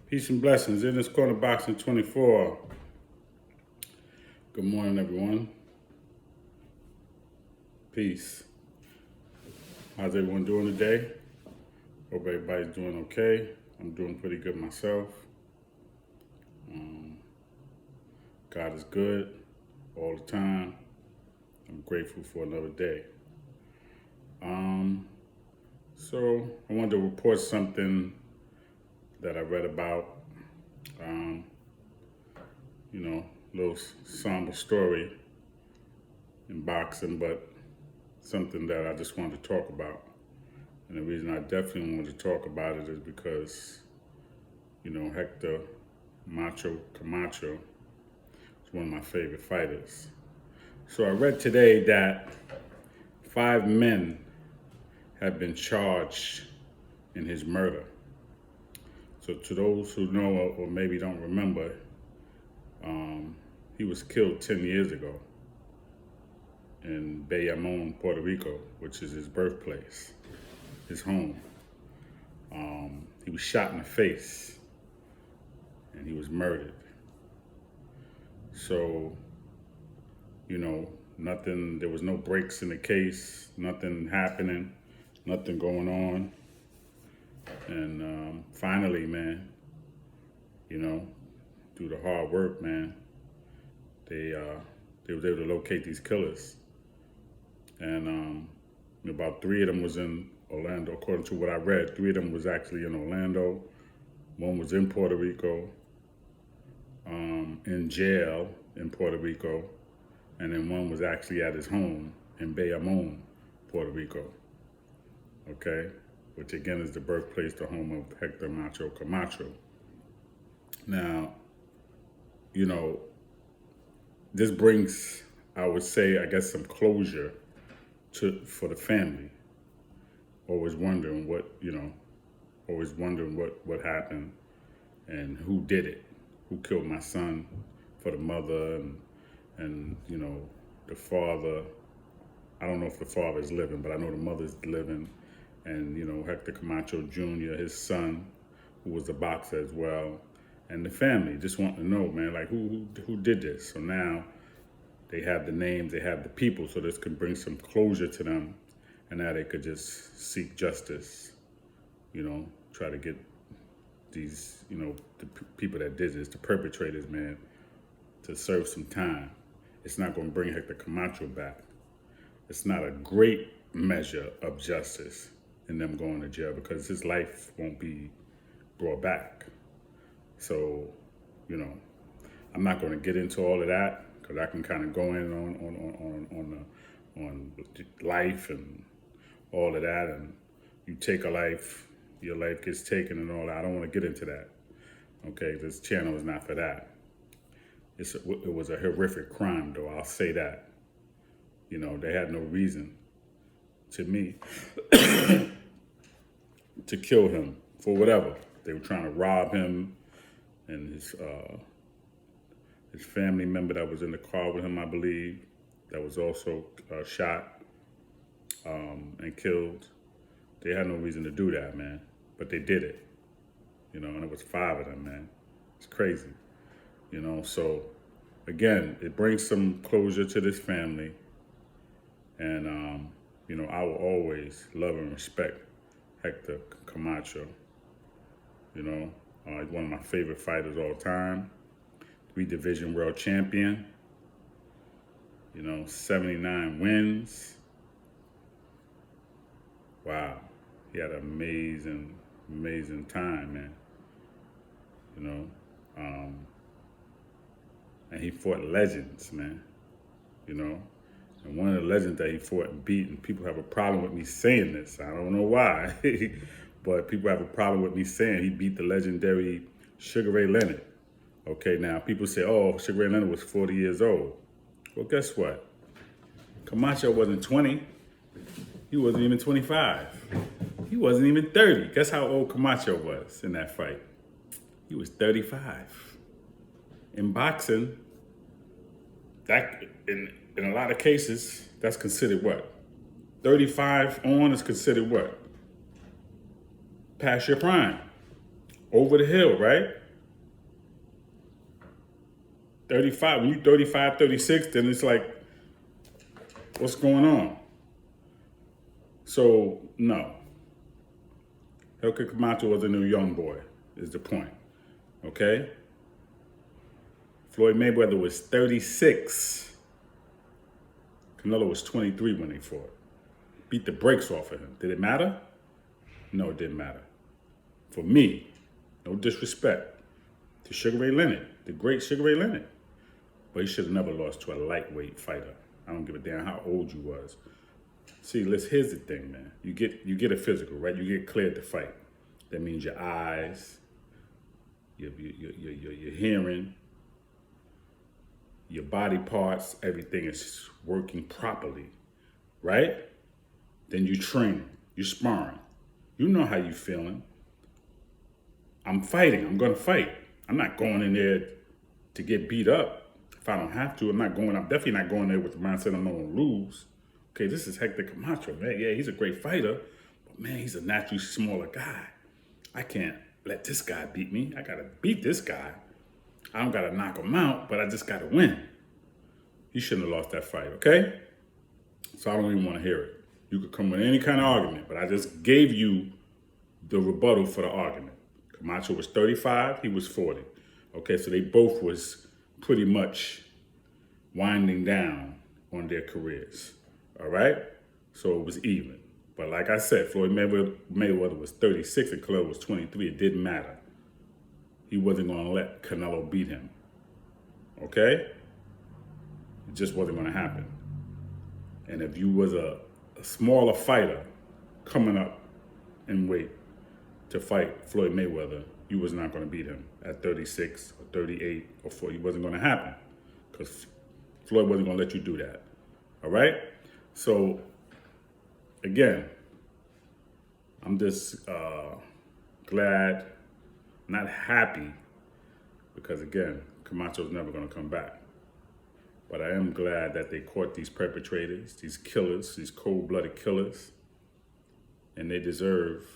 Peace and blessings. In this corner boxing 24. Good morning, everyone. Peace. How's everyone doing today? Hope everybody's doing okay. I'm doing pretty good myself. God is good all the time. I'm grateful for another day. So I wanted to report something that I read about. Little somber story in boxing, but something that I just wanted to talk about. And the reason I definitely wanted to talk about it is because, Hector Macho Camacho is one of my favorite fighters. So I read today that 5 men have been charged in his murder. So to those who know or maybe don't remember, he was killed 10 years ago in Bayamon, Puerto Rico, which is his birthplace, his home. He was shot in the face and he was murdered. So, nothing, there was no breaks in the case, nothing happening, nothing going on. And finally, man, through the hard work, man, they was able to locate these killers. And about 3 of them was in Orlando, according to what I read. 3 of them was actually in Orlando. 1 was in Puerto Rico, in jail in Puerto Rico. And then 1 was actually at his home in Bayamon, Puerto Rico. Okay? Which again is the birthplace, the home of Hector Macho Camacho. Now, this brings, I would say, I guess, some closure for the family. Always wondering what happened and who did it, who killed my son, for the mother and the father. I don't know if the father is living, but I know the mother's living. And, Hector Camacho Jr., his son, who was a boxer as well. And the family just wanting to know, man, like who did this? So now they have the names, they have the people, so this can bring some closure to them. And now they could just seek justice, try to get these, the people that did this, the perpetrators, man, to serve some time. It's not going to bring Hector Camacho back. It's not a great measure of justice in them going to jail because his life won't be brought back. So, I'm not going to get into all of that because I can kind of go in on life and all of that. And you take a life, your life gets taken and all that. I don't want to get into that. Okay, this channel is not for that. It was a horrific crime, though. I'll say that. They had no reason, to me, to kill him for whatever. They were trying to rob him and his family member that was in the car with him, I believe, that was also shot and killed. They had no reason to do that, man, but they did it, and it was 5 of them, man. It's crazy, so again, it brings some closure to this family. And, I will always love and respect Hector Camacho. He's one of my favorite fighters all time. 3-division world champion. 79 wins. Wow. He had an amazing time, man. And he fought legends, man. And one of the legends that he fought and beat, and people have a problem with me saying this. I don't know why, but people have a problem with me saying he beat the legendary Sugar Ray Leonard. Okay, now people say, oh, Sugar Ray Leonard was 40 years old. Well, guess what? Camacho wasn't 20. He wasn't even 25. He wasn't even 30. Guess how old Camacho was in that fight? He was 35. In boxing, that in a lot of cases, that's considered what? 35 on is considered what? Past your prime. over the hill, right? 35, when you 35, 36, then it's like, what's going on? So, no. Hector Macho was a new young boy, is the point. Okay? Floyd Mayweather was 36. Canelo was 23 when they fought. Beat the brakes off of him. Did it matter? No, it didn't matter. For me, no disrespect to Sugar Ray Leonard, the great Sugar Ray Leonard. But he should have never lost to a lightweight fighter. I don't give a damn how old you was. See, here's the thing, man. You get a physical, right? You get cleared to fight. That means your eyes, your hearing, your body parts, everything is working properly, right? Then you train, you sparring. You know how you feeling. I'm fighting, I'm gonna fight. I'm not going in there to get beat up. If I don't have to, I'm definitely not going there with the mindset I'm gonna lose. Okay, this is Hector Camacho, man. Yeah, he's a great fighter, but man, he's a naturally smaller guy. I can't let this guy beat me. I gotta beat this guy. I don't gotta knock him out, but I just gotta win. He shouldn't have lost that fight, okay? So I don't even wanna hear it. You could come with any kind of argument, but I just gave you the rebuttal for the argument. Camacho was 35, he was 40. Okay, so they both was pretty much winding down on their careers, all right? So it was even. But like I said, Floyd Mayweather was 36 and Canelo was 23. It didn't matter. He wasn't going to let Canelo beat him, okay? It just wasn't going to happen. And if you was a smaller fighter coming up in weight to fight Floyd Mayweather, you was not going to beat him at 36 or 38 or 40. It wasn't going to happen because Floyd wasn't going to let you do that, all right? So, again, I'm just glad, not happy, because again, Camacho's never going to come back. But I am glad that they caught these perpetrators, these killers, these cold-blooded killers, and they deserve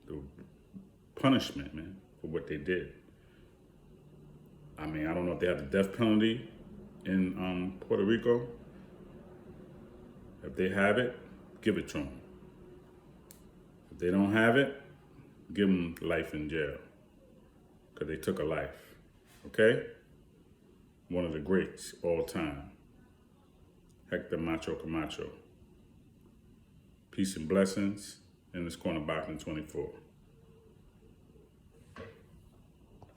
the punishment, man, for what they did. I mean, I don't know if they have the death penalty in Puerto Rico. If they have it, give it to them. If they don't have it, give them life in jail because they took a life, okay? One of the greats all time, Hector Macho Camacho. Peace and blessings in this corner boxing 24.